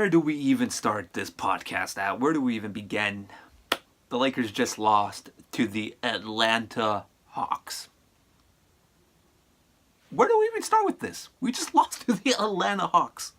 Where do we even start this podcast at? Where do we even begin? The Lakers just lost to the Atlanta Hawks. Where do we even start with this? We just lost to the Atlanta Hawks.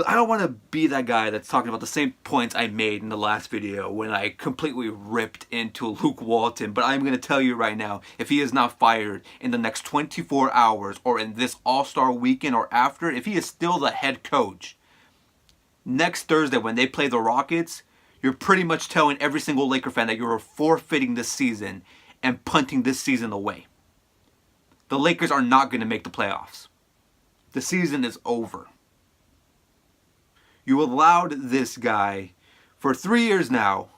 I don't want to be that guy that's talking about the same points I made in the last video when I completely ripped into Luke Walton, but I'm going to tell you right now, if he is not fired in the next 24 hours or in this All-Star weekend or after, if he is still the head coach, next Thursday when they play the Rockets, you're pretty much telling every single Laker fan that you're forfeiting this season and punting this season away. The Lakers are not going to make the playoffs. The season is over. You allowed this guy for 3 years now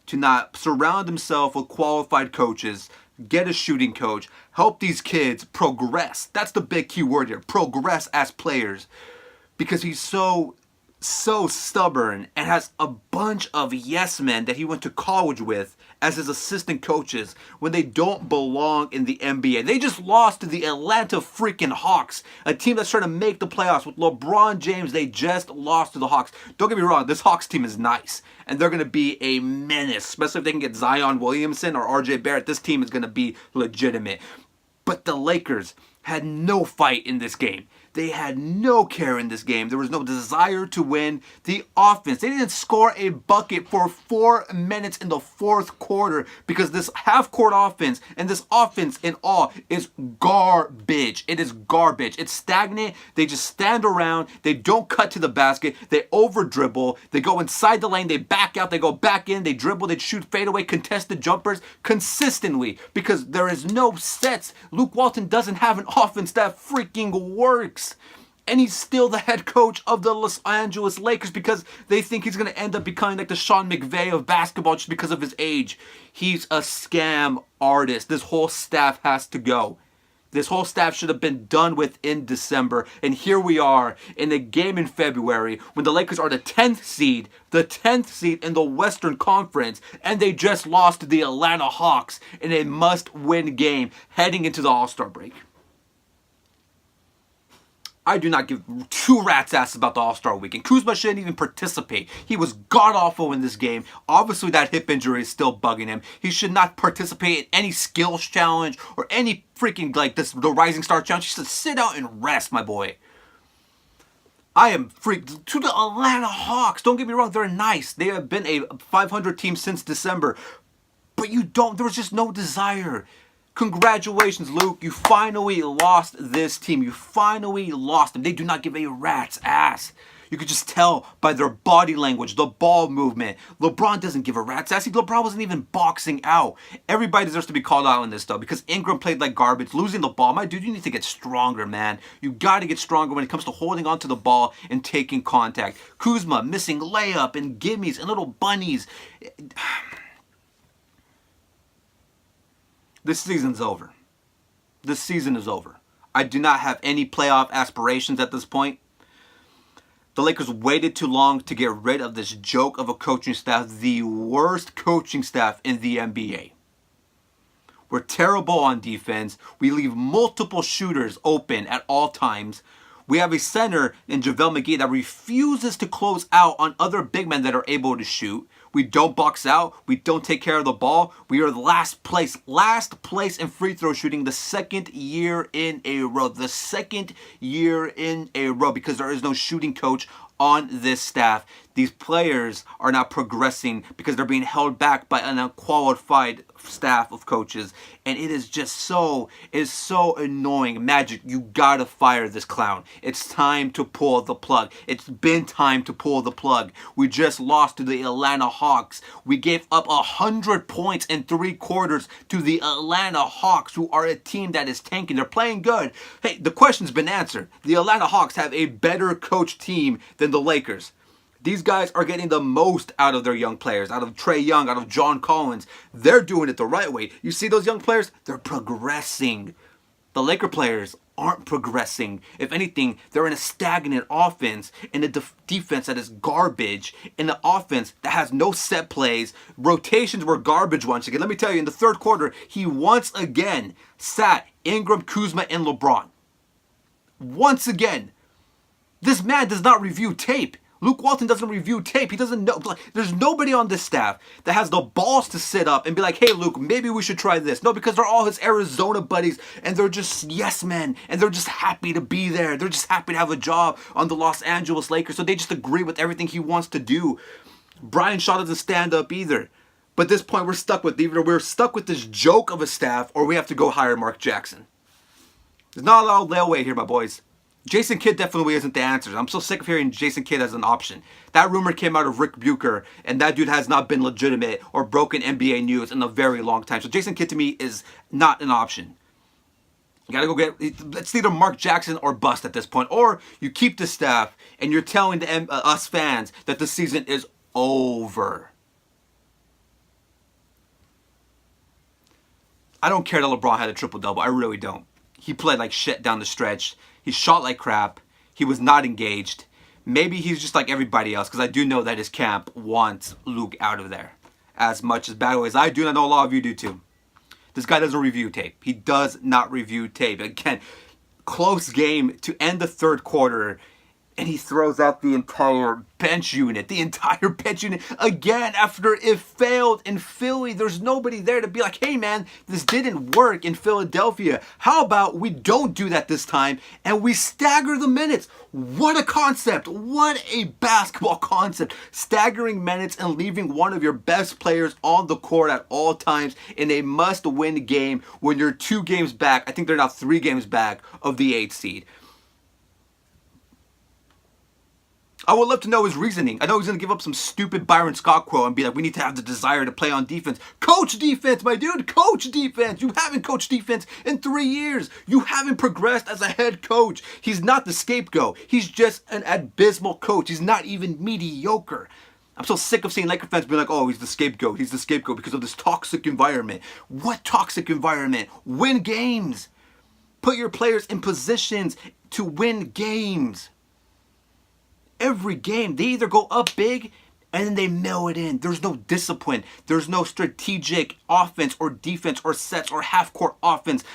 to not surround himself with qualified coaches, get a shooting coach, help these kids progress. That's the big key word here, progress as players. Because he's so stubborn and has a bunch of yes men that he went to college with as his assistant coaches when they don't belong in the NBA. They just lost to the Atlanta freaking Hawks, a team that's trying to make the playoffs with LeBron James. They just lost to the Hawks. Don't get me wrong, this Hawks team is nice and they're going to be a menace, especially if they can get Zion Williamson or RJ Barrett. This team is going to be legitimate. But the Lakers had no fight in this game. They had no care in this game. There was no desire to win. The offense, they didn't score a bucket for 4 minutes in the fourth quarter because this half-court offense and this offense in all is garbage. It is garbage. It's stagnant. They just stand around. They don't cut to the basket. They over-dribble. They go inside the lane. They back out. They go back in. They dribble. They shoot fadeaway contested jumpers consistently because there is no sets. Luke Walton doesn't have an offense that freaking works. And he's still the head coach of the Los Angeles Lakers because they think he's going to end up becoming like the Sean McVay of basketball just because of his age. He's a scam artist. This whole staff has to go. This whole staff should have been done with in December. And here we are in a game in February when the Lakers are the 10th seed in the Western Conference, and they just lost to the Atlanta Hawks in a must-win game heading into the All-Star break. I do not give two rat's ass about the All-Star weekend. Kuzma shouldn't even participate. He was god-awful in this game. Obviously, that hip injury is still bugging him. He should not participate in any skills challenge or any freaking, the Rising Star challenge. He should sit out and rest, my boy. I am freaked. To the Atlanta Hawks, don't get me wrong, they're nice. They have been a 500 team since December. But there was just no desire. Congratulations, Luke. You finally lost this team. You finally lost them. They do not give a rat's ass. You could just tell by their body language, the ball movement. LeBron doesn't give a rat's ass. LeBron wasn't even boxing out. Everybody deserves to be called out on this, though, because Ingram played like garbage, losing the ball. My dude, you need to get stronger, man. You got to get stronger when it comes to holding onto the ball and taking contact. Kuzma missing layup and gimmies and little bunnies. This season's over. This season is over. I do not have any playoff aspirations at this point. The Lakers waited too long to get rid of this joke of a coaching staff, the worst coaching staff in the NBA. We're terrible on defense. We leave multiple shooters open at all times. We have a center in JaVale McGee that refuses to close out on other big men that are able to shoot. We don't box out. We don't take care of the ball. We are last place in free throw shooting the second year in a row. The second year in a row because there is no shooting coach on this staff. These players are not progressing because they're being held back by an unqualified staff of coaches. And it is just so annoying. Magic, you gotta fire this clown. It's time to pull the plug. It's been time to pull the plug. We just lost to the Atlanta Hawks. We gave up 100 points in 3 quarters to the Atlanta Hawks, who are a team that is tanking. They're playing good. Hey, the question's been answered. The Atlanta Hawks have a better coach team than the Lakers. These guys are getting the most out of their young players, out of Trae Young, out of John Collins. They're doing it the right way. You see those young players? They're progressing. The Laker players aren't progressing. If anything, they're in a stagnant offense, in a defense that is garbage, in an offense that has no set plays. Rotations were garbage once again. Let me tell you, in the third quarter, he once again sat Ingram, Kuzma, and LeBron. Once again. This man does not review tape. Luke Walton doesn't review tape. He doesn't know. There's nobody on this staff that has the balls to sit up and be like, hey, Luke, maybe we should try this. No, because they're all his Arizona buddies, and they're just yes men, and they're just happy to be there. They're just happy to have a job on the Los Angeles Lakers, so they just agree with everything he wants to do. Brian Shaw doesn't stand up either. But at this point, we're stuck with this joke of a staff, or we have to go hire Mark Jackson. There's not a lot of layaway here, my boys. Jason Kidd definitely isn't the answer. I'm so sick of hearing Jason Kidd as an option. That rumor came out of Rick Bucher, and that dude has not been legitimate or broken NBA news in a very long time. So Jason Kidd to me is not an option. You gotta go get, it's either Mark Jackson or bust at this point. Or you keep the staff and you're telling us fans that the season is over. I don't care that LeBron had a triple-double. I really don't. He played like shit down the stretch. He shot like crap. He was not engaged. Maybe he's just like everybody else, because I do know that his camp wants Luke out of there as much as bad as I do, and I know a lot of you do too. This guy doesn't review tape. He does not review tape. Again, close game to end the third quarter, and he throws out the entire bench unit. The entire bench unit. Again, after it failed in Philly, there's nobody there to be like, hey man, this didn't work in Philadelphia. How about we don't do that this time and we stagger the minutes? What a concept. What a basketball concept. Staggering minutes and leaving one of your best players on the court at all times in a must-win game when you're 2 games back. I think they're now 3 games back of the 8th seed. I would love to know his reasoning. I know he's going to give up some stupid Byron Scott quote and be like, we need to have the desire to play on defense. Coach defense, my dude. Coach defense. You haven't coached defense in 3 years. You haven't progressed as a head coach. He's not the scapegoat. He's just an abysmal coach. He's not even mediocre. I'm so sick of seeing Laker fans be like, oh, he's the scapegoat. He's the scapegoat because of this toxic environment. What toxic environment? Win games. Put your players in positions to win games. Every game, they either go up big and then they mail it in. There's no discipline. There's no strategic offense or defense or sets or half-court offense.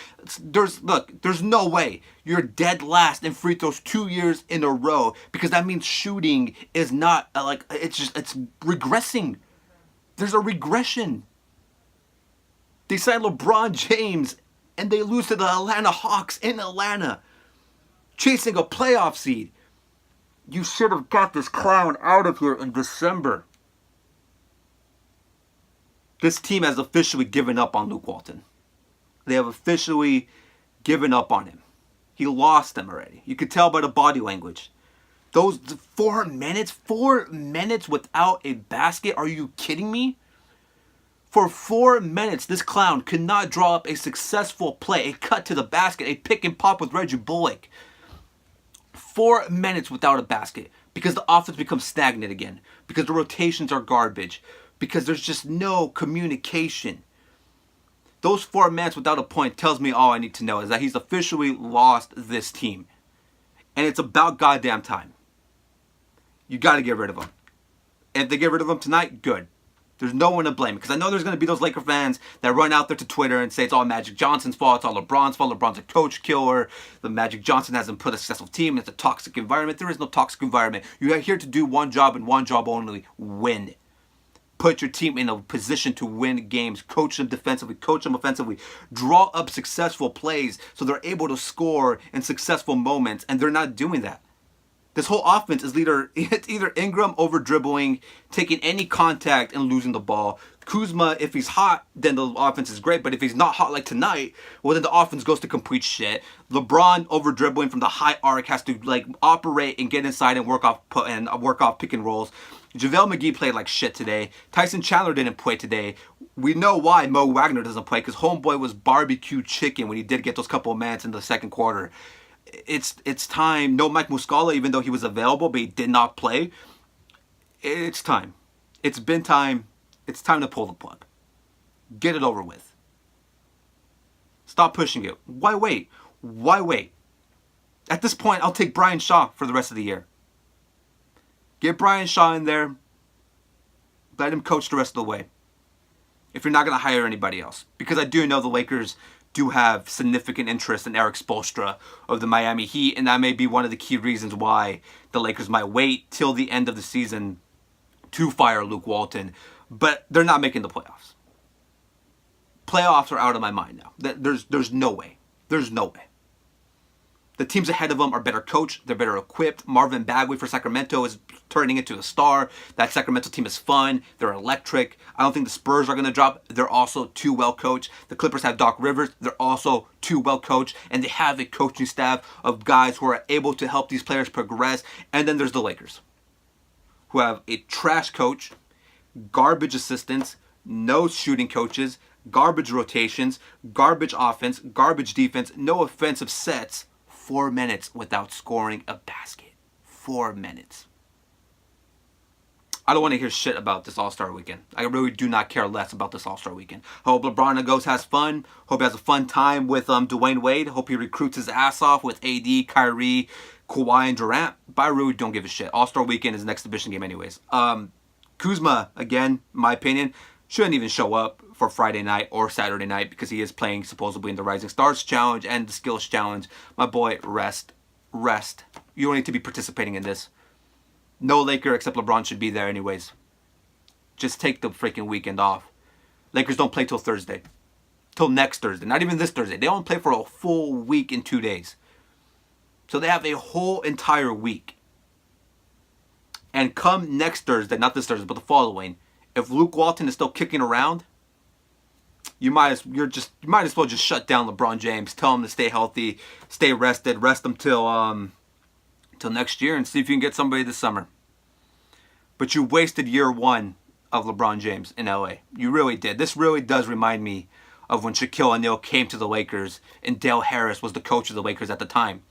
There's no way you're dead last in free throws 2 years in a row, because that means shooting is not it's regressing. There's a regression. They signed LeBron James and they lose to the Atlanta Hawks in Atlanta, chasing a playoff seed. You should have got this clown out of here in December. This team has officially given up on Luke Walton. They have officially given up on him. He lost them already. You could tell by the body language. Those 4 minutes without a basket? Are you kidding me? For 4 minutes, this clown could not draw up a successful play, a cut to the basket, a pick and pop with Reggie Bullock. 4 minutes without a basket, because the offense becomes stagnant again, because the rotations are garbage, because there's just no communication. Those 4 minutes without a point tells me all I need to know, is that he's officially lost this team. And it's about goddamn time. You got to get rid of him. And if they get rid of him tonight, good. There's no one to blame, because I know there's going to be those Laker fans that run out there to Twitter and say it's all Magic Johnson's fault, it's all LeBron's fault, LeBron's a coach killer, the Magic Johnson hasn't put a successful team, it's a toxic environment. There is no toxic environment. You are here to do one job and one job only: win. Put your team in a position to win games. Coach them defensively, coach them offensively. Draw up successful plays so they're able to score in successful moments, and they're not doing that. This whole offense is either Ingram over dribbling, taking any contact and losing the ball. Kuzma, if he's hot, then the offense is great. But if he's not hot like tonight, well, then the offense goes to complete shit. LeBron over dribbling from the high arc, has to operate and get inside and work off pick and rolls. JaVale McGee played like shit today. Tyson Chandler didn't play today. We know why Mo Wagner doesn't play, because homeboy was barbecue chicken when he did get those couple of minutes in the second quarter. It's time. No Mike Muscala, even though he was available, but he did not play. It's time. It's been time. It's time to pull the plug. Get it over with. Stop pushing it. Why wait? Why wait? At this point, I'll take Brian Shaw for the rest of the year. Get Brian Shaw in there. Let him coach the rest of the way. If you're not going to hire anybody else. Because I do know the Lakers do have significant interest in Erik Spoelstra of the Miami Heat, and that may be one of the key reasons why the Lakers might wait till the end of the season to fire Luke Walton. But they're not making the playoffs. Playoffs are out of my mind now. There's no way. There's no way. The teams ahead of them are better coached. They're better equipped. Marvin Bagley for Sacramento is turning into a star. That Sacramento team is fun. They're electric. I don't think the Spurs are going to drop. They're also too well coached. The Clippers have Doc Rivers. They're also too well coached. And they have a coaching staff of guys who are able to help these players progress. And then there's the Lakers, who have a trash coach, garbage assistants, no shooting coaches, garbage rotations, garbage offense, garbage defense, no offensive sets. 4 minutes without scoring a basket. 4 minutes. I don't want to hear shit about this All-Star weekend. I really do not care less about this All-Star weekend. Hope LeBron goes, has fun. Hope he has a fun time with Dwayne Wade. Hope he recruits his ass off with AD, Kyrie, Kawhi, and Durant. But I really don't give a shit. All-Star weekend is an exhibition game anyways. Kuzma, again, my opinion, shouldn't even show up for Friday night or Saturday night because he is playing supposedly in the Rising Stars Challenge and the Skills Challenge. My boy, rest. You don't need to be participating in this. No Laker except LeBron should be there anyways. Just take the freaking weekend off. Lakers don't play till Thursday. Till next Thursday. Not even this Thursday. They only play for a full week and 2 days. So they have a whole entire week. And come next Thursday, not this Thursday, but the following, if Luke Walton is still kicking around, you might as well just shut down LeBron James. Tell him to stay healthy, stay rested, rest him till next year, and see if you can get somebody this summer. But you wasted year one of LeBron James in LA. You really did. This really does remind me of when Shaquille O'Neal came to the Lakers and Dale Harris was the coach of the Lakers at the time.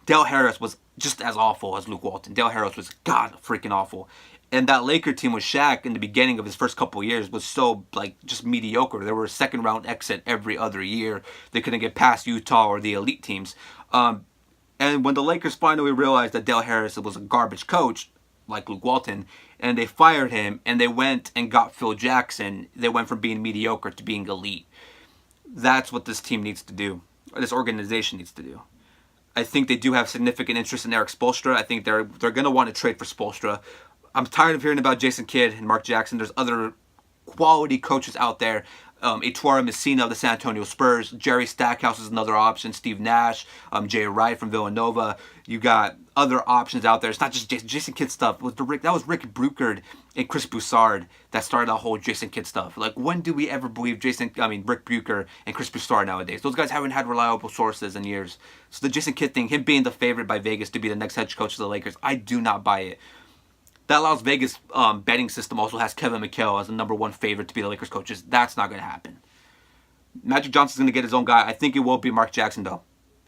Dale Harris was just as awful as Luke Walton. Dale Harris was god freaking awful. And that Laker team with Shaq in the beginning of his first couple of years was so, just mediocre. They were a second-round exit every other year. They couldn't get past Utah or the elite teams. And when the Lakers finally realized that Dale Harris was a garbage coach, like Luke Walton, and they fired him, and they went and got Phil Jackson, they went from being mediocre to being elite. That's what this team needs to do. Or this organization needs to do. I think they do have significant interest in Erik Spoelstra. I think they're going to want to trade for Spoelstra. I'm tired of hearing about Jason Kidd and Mark Jackson. There's other quality coaches out there. Ettore Messina of the San Antonio Spurs. Jerry Stackhouse is another option. Steve Nash. Jay Wright from Villanova. You got other options out there. It's not just Jason Kidd stuff. That was Rick Bruckert and Chris Broussard that started the whole Jason Kidd stuff. Like, when do we ever believe Rick Bruckert and Chris Broussard nowadays? Those guys haven't had reliable sources in years. So the Jason Kidd thing, him being the favorite by Vegas to be the next head coach of the Lakers, I do not buy it. That Las Vegas betting system also has Kevin McHale as the #1 favorite to be the Lakers coaches. That's not going to happen. Magic Johnson's going to get his own guy. I think it will be Mark Jackson, though.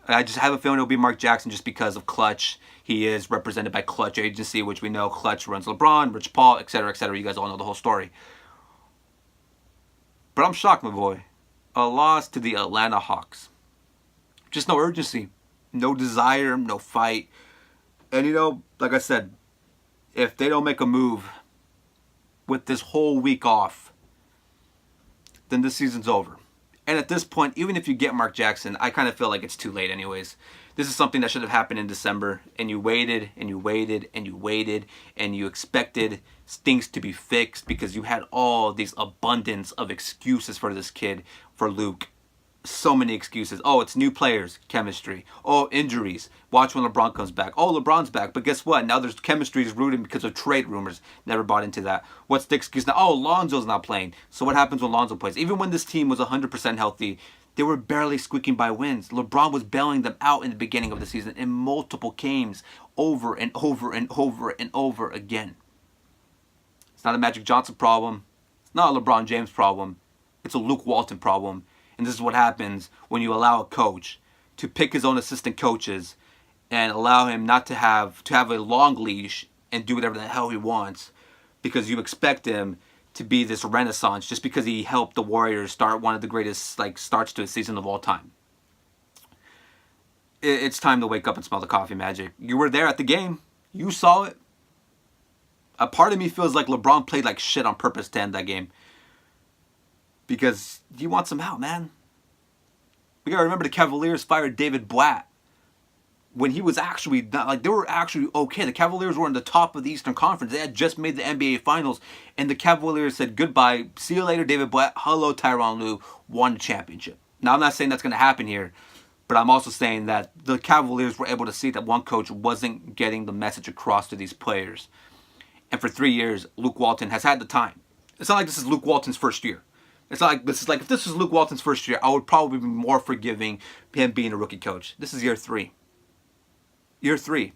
I just have a feeling it'll be Mark Jackson just because of Clutch. He is represented by Clutch Agency, which we know Clutch runs LeBron, Rich Paul, etc., etc. You guys all know the whole story. But I'm shocked, my boy. A loss to the Atlanta Hawks. Just no urgency. No desire, no fight. And, like I said, if they don't make a move with this whole week off, then this season's over. And at this point, even if you get Mark Jackson, I kind of feel like it's too late anyways. This is something that should have happened in December, and you waited, and you waited, and you waited, and you expected things to be fixed because you had all these abundance of excuses for this kid, for Luke. So many excuses. Oh, it's new players, chemistry. Oh, injuries. Watch when LeBron comes back. Oh, LeBron's back. But guess what? Now there's chemistry is rooted because of trade rumors. Never bought into that. What's the excuse now? Oh, Lonzo's not playing. So what happens when Lonzo plays? Even when this team was 100% healthy, they were barely squeaking by wins. LeBron was bailing them out in the beginning of the season in multiple games over and over and over and over again. It's not a Magic Johnson problem. It's not a LeBron James problem. It's a Luke Walton problem. And this is what happens when you allow a coach to pick his own assistant coaches and allow him not to have a long leash and do whatever the hell he wants because you expect him to be this renaissance just because he helped the Warriors start one of the greatest starts to a season of all time. It's time to wake up and smell the coffee, Magic. You were there at the game. You saw it. A part of me feels like LeBron played like shit on purpose to end that game. Because he wants him out, man. We gotta remember the Cavaliers fired David Blatt when he was actually not, like, they were actually okay. The Cavaliers were in the top of the Eastern Conference. They had just made the NBA Finals, and the Cavaliers said goodbye, see you later, David Blatt, hello, Tyronn Lue, won the championship. Now, I'm not saying that's going to happen here, but I'm also saying that the Cavaliers were able to see that one coach wasn't getting the message across to these players. And for 3 years, Luke Walton has had the time. It's not like this is Luke Walton's first year. It's not like this is like, if this was Luke Walton's first year, I would probably be more forgiving him being a rookie coach. This is year 3. Year 3.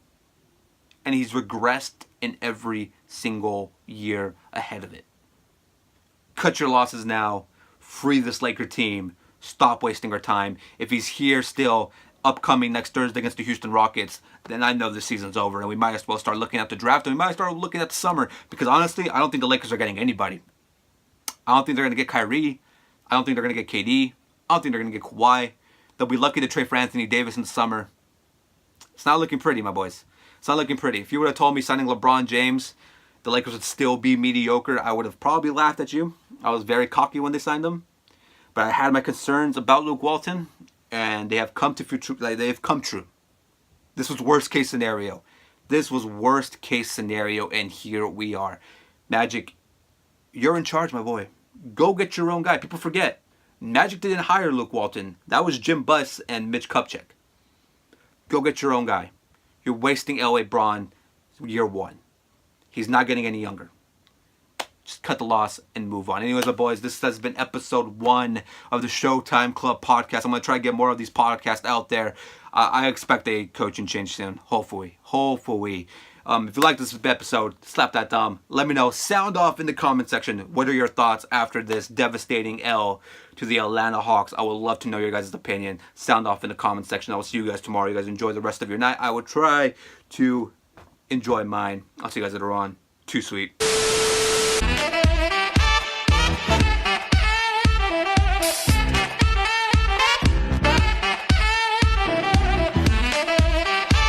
And he's regressed in every single year ahead of it. Cut your losses now. Free this Laker team. Stop wasting our time. If he's here still, upcoming next Thursday against the Houston Rockets, then I know the season's over, and we might as well start looking at the draft, and we might start looking at the summer, because honestly, I don't think the Lakers are getting anybody. I don't think they're going to get Kyrie. I don't think they're going to get KD. I don't think they're going to get Kawhi. They'll be lucky to trade for Anthony Davis in the summer. It's not looking pretty, my boys. It's not looking pretty. If you would have told me signing LeBron James, the Lakers would still be mediocre, I would have probably laughed at you. I was very cocky when they signed him. But I had my concerns about Luke Walton, and they have come to they have come true. This was worst case scenario. This was worst case scenario, and here we are. Magic, you're in charge, my boy. Go get your own guy. People forget. Magic didn't hire Luke Walton. That was Jim Buss and Mitch Kupchak. Go get your own guy. You're wasting L.A. Braun year 1. He's not getting any younger. Just cut the loss and move on. Anyways, my boys, this has been episode 1 of the Showtime Club podcast. I'm going to try to get more of these podcasts out there. I expect a coaching change soon. Hopefully. If you like this episode, slap that thumb. Let me know. Sound off in the comment section. What are your thoughts after this devastating L to the Atlanta Hawks? I would love to know your guys' opinion. Sound off in the comment section. I will see you guys tomorrow. You guys enjoy the rest of your night. I will try to enjoy mine. I'll see you guys later on. Too sweet.